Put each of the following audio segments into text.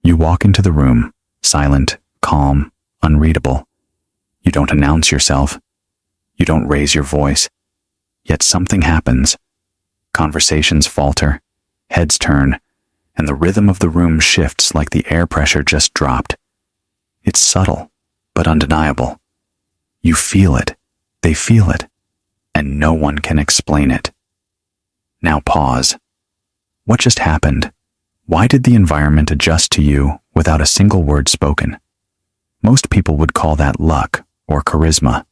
You walk into the room, silent, calm, unreadable. You don't announce yourself. You don't raise your voice. Yet something happens. Conversations falter, heads turn, and the rhythm of the room shifts like the air pressure just dropped. It's subtle, but undeniable. You feel it, they feel it, and no one can explain it. Now pause. What just happened? Why did the environment adjust to you without a single word spoken? Most people would call that luck or charisma,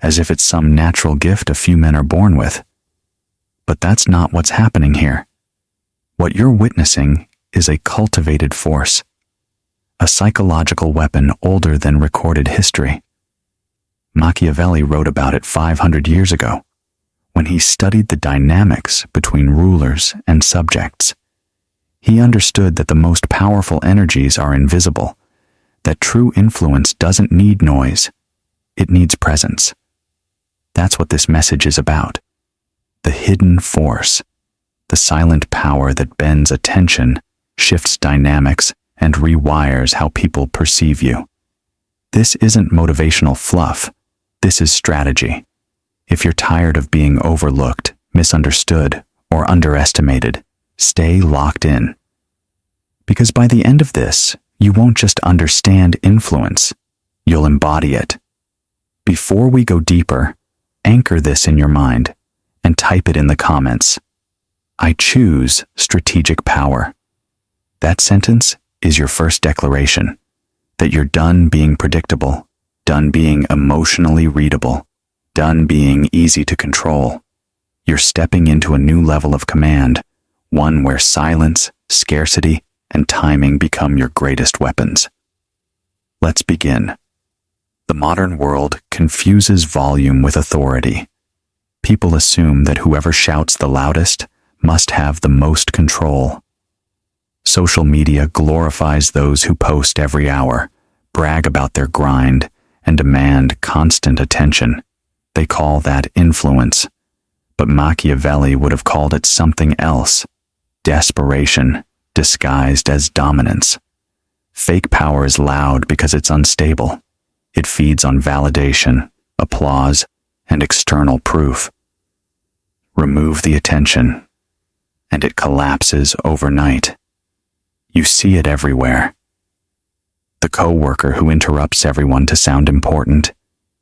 as if it's some natural gift a few men are born with. But that's not what's happening here. What you're witnessing is a cultivated force, a psychological weapon older than recorded history. Machiavelli wrote about it 500 years ago, when he studied the dynamics between rulers and subjects. He understood that the most powerful energies are invisible, that true influence doesn't need noise, it needs presence. That's what this message is about. The hidden force, the silent power that bends attention, shifts dynamics, and rewires how people perceive you. This isn't motivational fluff. This is strategy. If you're tired of being overlooked, misunderstood, or underestimated, stay locked in. Because by the end of this, you won't just understand influence, you'll embody it. Before we go deeper, anchor this in your mind and type it in the comments. I choose strategic power. That sentence is your first declaration that you're done being predictable, done being emotionally readable, done being easy to control. You're stepping into a new level of command, one where silence, scarcity, and timing become your greatest weapons. Let's begin. The modern world confuses volume with authority. People assume that whoever shouts the loudest must have the most control. Social media glorifies those who post every hour, brag about their grind, and demand constant attention. They call that influence. But Machiavelli would have called it something else: desperation, disguised as dominance. Fake power is loud because it's unstable. It feeds on validation, applause, and external proof. Remove the attention, and it collapses overnight. You see it everywhere. The coworker who interrupts everyone to sound important,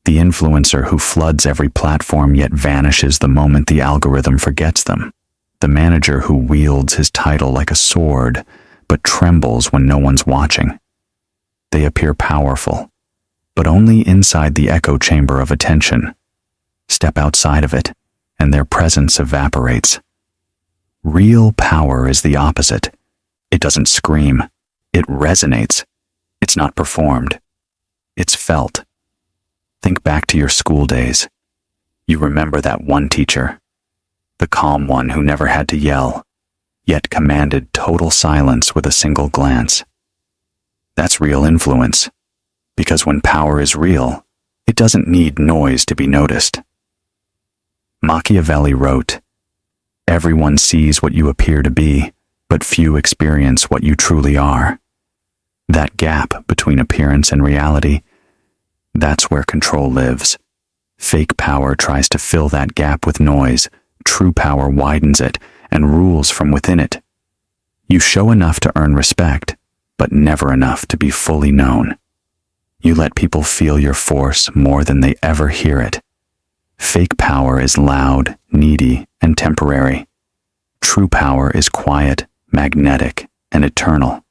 the influencer who floods every platform yet vanishes the moment the algorithm forgets them, the manager who wields his title like a sword but trembles when no one's watching. They appear powerful, but only inside the echo chamber of attention. Step outside of it, and their presence evaporates. Real power is the opposite. It doesn't scream. It resonates. It's not performed. It's felt. Think back to your school days. You remember that one teacher, the calm one who never had to yell, yet commanded total silence with a single glance. That's real influence, because when power is real, it doesn't need noise to be noticed. Machiavelli wrote, "Everyone sees what you appear to be, but few experience what you truly are." That gap between appearance and reality, that's where control lives. Fake power tries to fill that gap with noise. True power widens it and rules from within it. You show enough to earn respect, but never enough to be fully known. You let people feel your force more than they ever hear it. Fake power is loud, needy, and temporary. True power is quiet, magnetic, and eternal.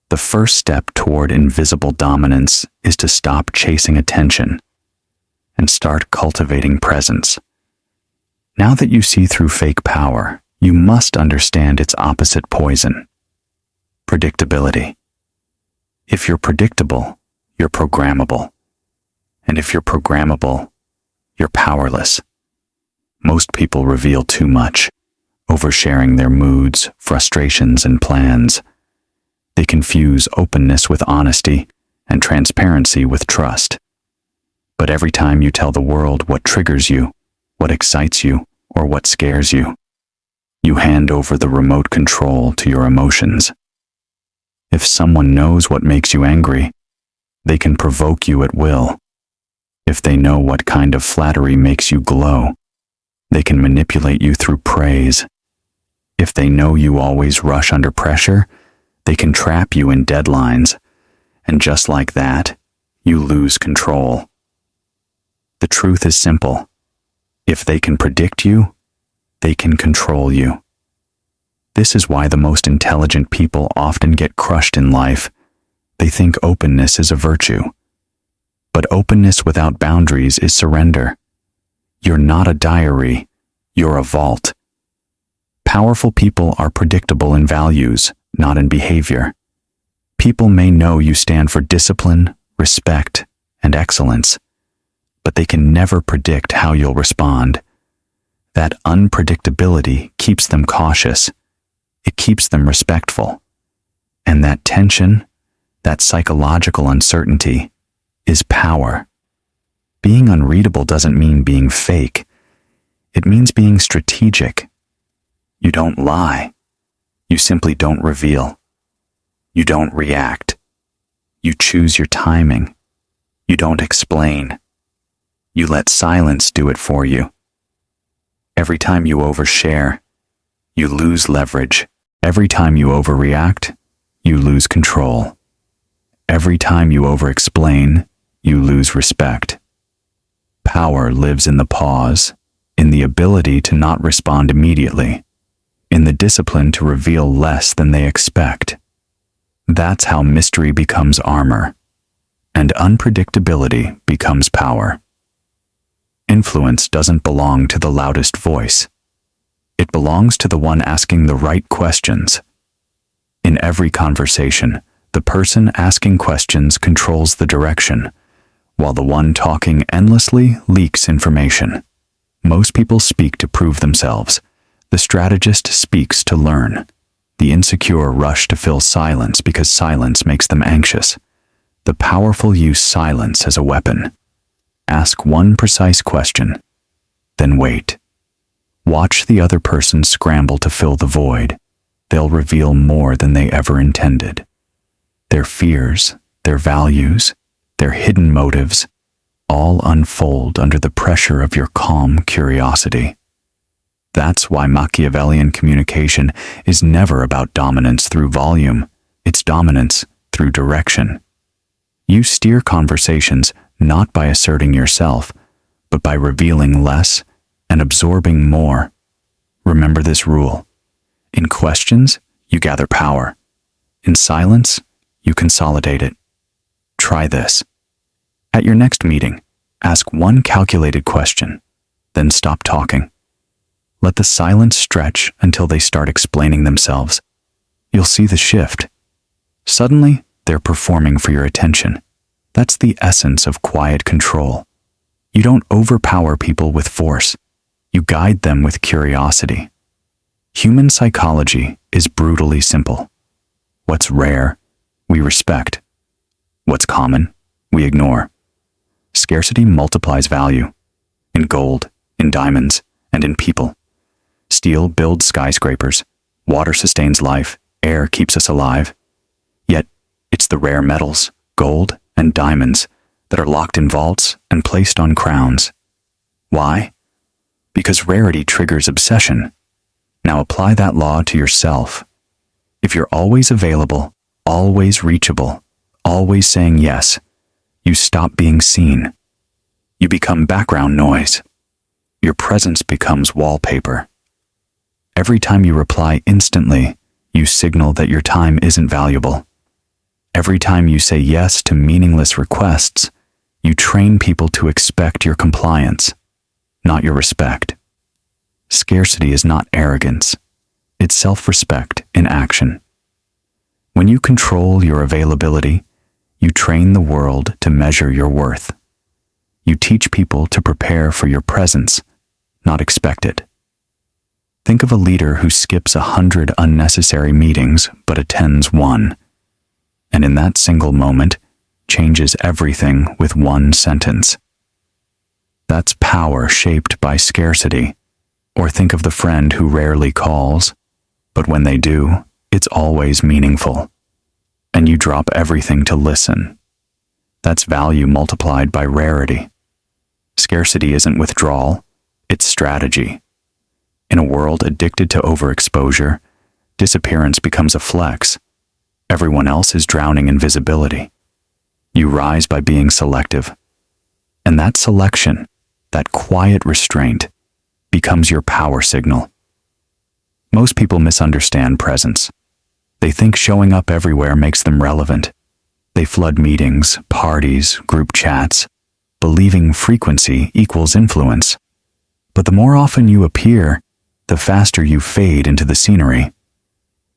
The first step toward invisible dominance is to stop chasing attention and start cultivating presence. Now that you see through fake power, you must understand its opposite poison: predictability. If you're predictable, you're programmable. And if you're programmable, you're powerless. Most people reveal too much, oversharing their moods, frustrations, and plans. They confuse openness with honesty and transparency with trust. But every time you tell the world what triggers you, what excites you, or what scares you, you hand over the remote control to your emotions. If someone knows what makes you angry, they can provoke you at will. If they know what kind of flattery makes you glow, they can manipulate you through praise. If they know you always rush under pressure, they can trap you in deadlines. And just like that, you lose control. The truth is simple. If they can predict you, they can control you. This is why the most intelligent people often get crushed in life. They think openness is a virtue. But openness without boundaries is surrender. You're not a diary, you're a vault. Powerful people are predictable in values, not in behavior. People may know you stand for discipline, respect, and excellence, but they can never predict how you'll respond. That unpredictability keeps them cautious. It keeps them respectful. And that tension, that psychological uncertainty, is power. Being unreadable doesn't mean being fake. It means being strategic. You don't lie. You simply don't reveal. You don't react. You choose your timing. You don't explain. You let silence do it for you. Every time you overshare, you lose leverage. Every time you overreact, you lose control. Every time you overexplain, you lose respect. Power lives in the pause, in the ability to not respond immediately, in the discipline to reveal less than they expect. That's how mystery becomes armor, and unpredictability becomes power. Influence doesn't belong to the loudest voice. It belongs to the one asking the right questions. In every conversation, the person asking questions controls the direction, while the one talking endlessly leaks information. Most people speak to prove themselves. The strategist speaks to learn. The insecure rush to fill silence because silence makes them anxious. The powerful use silence as a weapon. Ask one precise question, then wait. Watch the other person scramble to fill the void. They'll reveal more than they ever intended. Their fears, their values, their hidden motives, all unfold under the pressure of your calm curiosity. That's why Machiavellian communication is never about dominance through volume. It's dominance through direction. You steer conversations not by asserting yourself, but by revealing less and absorbing more. Remember this rule. In questions, you gather power. In silence, you consolidate it. Try this. At your next meeting, ask one calculated question, then stop talking. Let the silence stretch until they start explaining themselves. You'll see the shift. Suddenly, they're performing for your attention. That's the essence of quiet control. You don't overpower people with force. You guide them with curiosity. Human psychology is brutally simple. What's rare, we respect. What's common, we ignore. Scarcity multiplies value. In gold, in diamonds, and in people. Steel builds skyscrapers. Water sustains life. Air keeps us alive. Yet, it's the rare metals, gold and diamonds, that are locked in vaults and placed on crowns. Why? Because rarity triggers obsession. Now apply that law to yourself. If you're always available, always reachable, always saying yes, you stop being seen. You become background noise. Your presence becomes wallpaper. Every time you reply instantly, you signal that your time isn't valuable. Every time you say yes to meaningless requests, you train people to expect your compliance, not your respect. Scarcity is not arrogance. It's self-respect in action. When you control your availability, you train the world to measure your worth. You teach people to prepare for your presence, not expect it. Think of a leader who skips 100 unnecessary meetings but attends one, and in that single moment, changes everything with one sentence. That's power shaped by scarcity. Or think of the friend who rarely calls, but when they do, it's always meaningful. and you drop everything to listen. That's value multiplied by rarity. Scarcity isn't withdrawal, it's strategy. In a world addicted to overexposure, disappearance becomes a flex. Everyone else is drowning in visibility. You rise by being selective. And that selection, that quiet restraint, becomes your power signal. Most people misunderstand presence. They think showing up everywhere makes them relevant. They flood meetings, parties, group chats, believing frequency equals influence. But the more often you appear, the faster you fade into the scenery.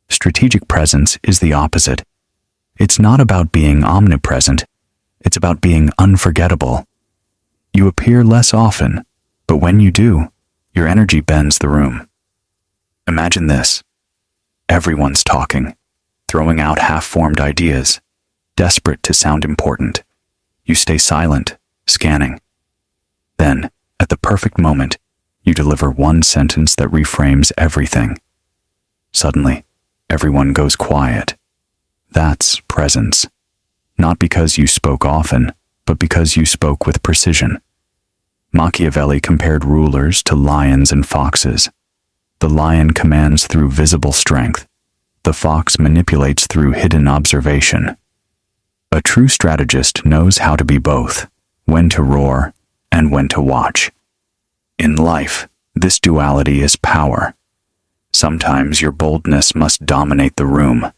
Strategic presence is the opposite. It's not about being omnipresent. It's about being unforgettable. You appear less often, but when you do, your energy bends the room. Imagine this. Everyone's talking, throwing out half-formed ideas, desperate to sound important. You stay silent, scanning. Then, at the perfect moment, you deliver one sentence that reframes everything. Suddenly, everyone goes quiet. That's presence. Not because you spoke often, but because you spoke with precision. Machiavelli compared rulers to lions and foxes. The lion commands through visible strength. The fox manipulates through hidden observation. A true strategist knows how to be both, when to roar and when to watch. In life, this duality is power. Sometimes your boldness must dominate the room.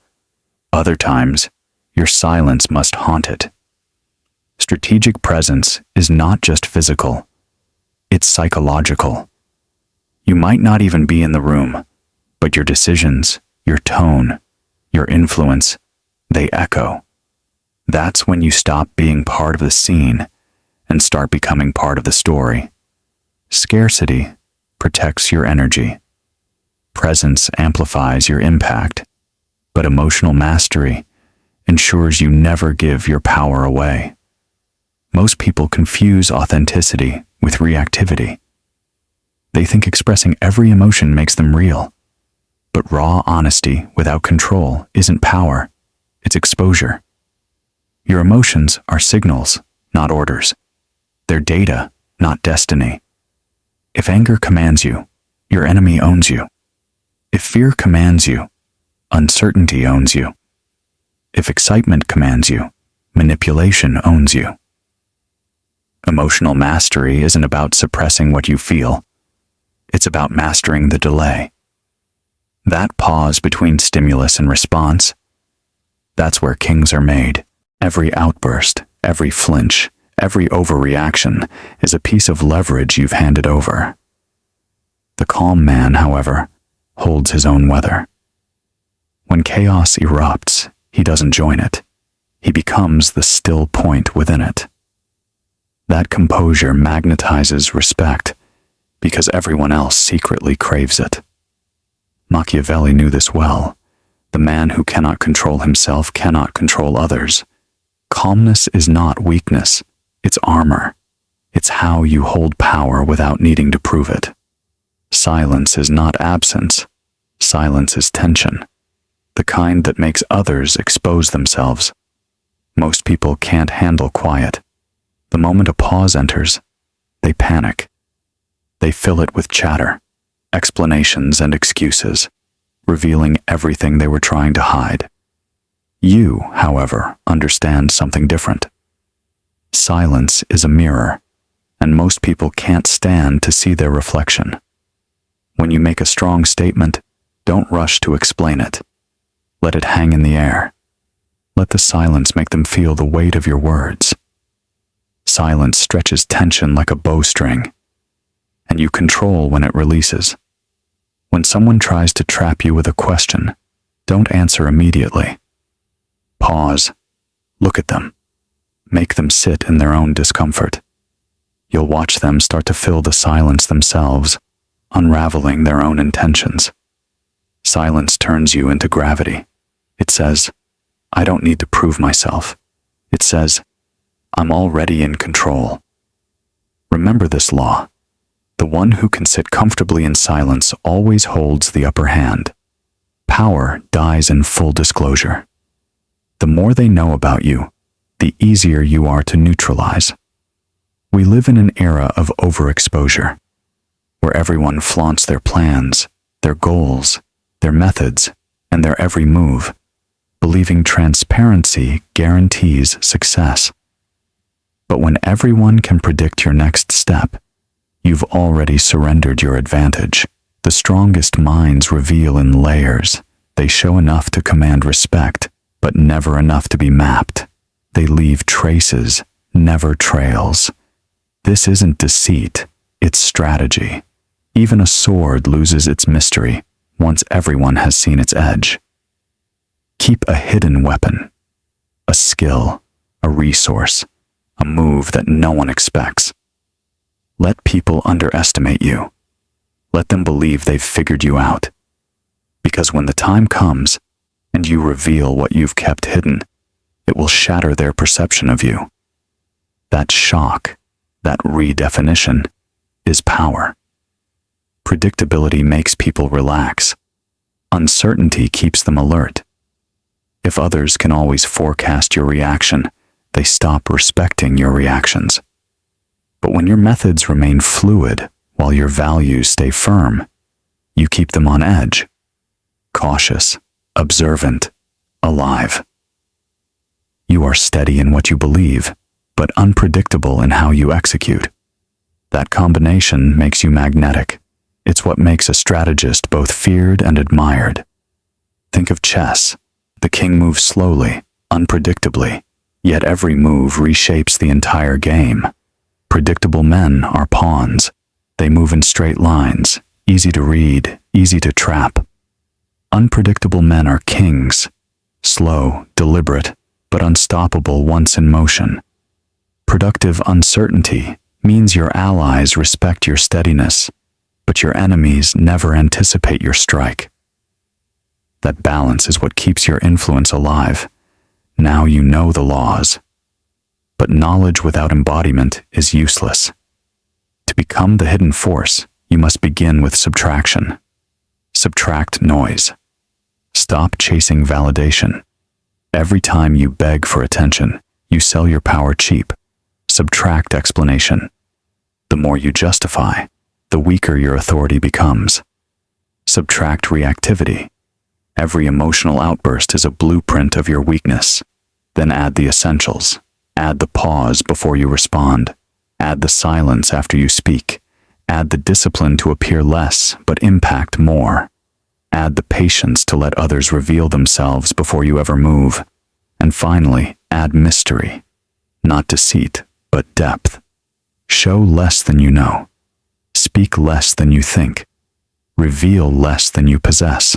Other times, your silence must haunt it. Strategic presence is not just physical. It's psychological. You might not even be in the room, but your decisions, your tone, your influence, they echo. That's when you stop being part of the scene and start becoming part of the story. Scarcity protects your energy. Presence amplifies your impact, but emotional mastery ensures you never give your power away. Most people confuse authenticity with reactivity. They think expressing every emotion makes them real. But raw honesty without control isn't power, it's exposure. Your emotions are signals, not orders. They're data, not destiny. If anger commands you, your enemy owns you. If fear commands you, uncertainty owns you. If excitement commands you, manipulation owns you. Emotional mastery isn't about suppressing what you feel. It's about mastering the delay. That pause between stimulus and response, that's where kings are made. Every outburst, every flinch, every overreaction is a piece of leverage you've handed over. The calm man, however, holds his own weather. When chaos erupts, he doesn't join it. He becomes the still point within it. That composure magnetizes respect because everyone else secretly craves it. Machiavelli knew this well. The man who cannot control himself cannot control others. Calmness is not weakness, it's armor. It's how you hold power without needing to prove it. Silence is not absence. Silence is tension, the kind that makes others expose themselves. Most people can't handle quiet. The moment a pause enters, they panic. They fill it with chatter, explanations and excuses, revealing everything they were trying to hide. You, however, understand something different. Silence is a mirror, and most people can't stand to see their reflection. When you make a strong statement, don't rush to explain it. Let it hang in the air. Let the silence make them feel the weight of your words. Silence stretches tension like a bowstring, and you control when it releases. When someone tries to trap you with a question, don't answer immediately. Pause. Look at them. Make them sit in their own discomfort. You'll watch them start to fill the silence themselves, unraveling their own intentions. Silence turns you into gravity. It says, I don't need to prove myself. It says, I'm already in control. Remember this law. The one who can sit comfortably in silence always holds the upper hand. Power dies in full disclosure. The more they know about you, the easier you are to neutralize. We live in an era of overexposure, where everyone flaunts their plans, their goals, their methods, and their every move, believing transparency guarantees success. But when everyone can predict your next step, you've already surrendered your advantage. The strongest minds reveal in layers. They show enough to command respect, but never enough to be mapped. They leave traces, never trails. This isn't deceit, it's strategy. Even a sword loses its mystery once everyone has seen its edge. Keep a hidden weapon, a skill, a resource, a move that no one expects. Let people underestimate you. Let them believe they've figured you out. Because when the time comes and you reveal what you've kept hidden, it will shatter their perception of you. That shock, that redefinition, is power. Predictability makes people relax. Uncertainty keeps them alert. If others can always forecast your reaction, they stop respecting your reactions. But when your methods remain fluid while your values stay firm, you keep them on edge, cautious, observant, alive. You are steady in what you believe, but unpredictable in how you execute. That combination makes you magnetic. It's what makes a strategist both feared and admired. Think of chess. The king moves slowly, unpredictably, yet every move reshapes the entire game. Predictable men are pawns. They move in straight lines, easy to read, easy to trap. Unpredictable men are kings, slow, deliberate, but unstoppable once in motion. Productive uncertainty means your allies respect your steadiness, but your enemies never anticipate your strike. That balance is what keeps your influence alive. Now you know the laws. But knowledge without embodiment is useless. To become the hidden force, you must begin with subtraction. Subtract noise. Stop chasing validation. Every time you beg for attention, you sell your power cheap. Subtract explanation. The more you justify, the weaker your authority becomes. Subtract reactivity. Every emotional outburst is a blueprint of your weakness. Then add the essentials. Add the pause before you respond. Add the silence after you speak. Add the discipline to appear less but impact more. Add the patience to let others reveal themselves before you ever move. And finally, add mystery. Not deceit, but depth. Show less than you know. Speak less than you think. Reveal less than you possess.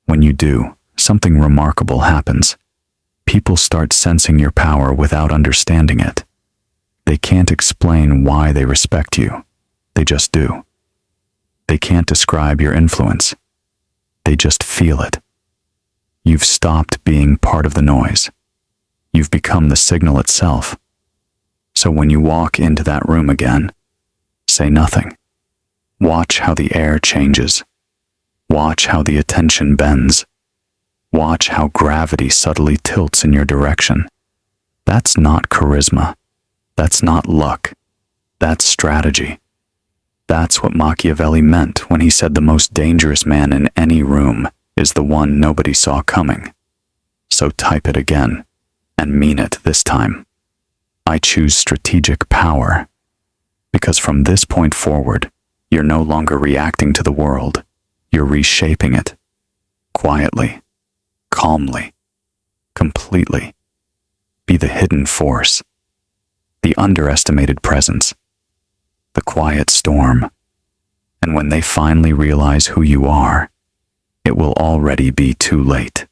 When you do, something remarkable happens. People start sensing your power without understanding it. They can't explain why they respect you. They just do. They can't describe your influence. They just feel it. You've stopped being part of the noise. You've become the signal itself. So when you walk into that room again, say nothing. Watch how the air changes. Watch how the attention bends. Watch how gravity subtly tilts in your direction. That's not charisma. That's not luck. That's strategy. That's what Machiavelli meant when he said the most dangerous man in any room is the one nobody saw coming. So type it again, and mean it this time. I choose strategic power, because from this point forward, you're no longer reacting to the world. You're reshaping it. Quietly, calmly, completely. Be the hidden force, the underestimated presence, the quiet storm. And when they finally realize who you are, it will already be too late.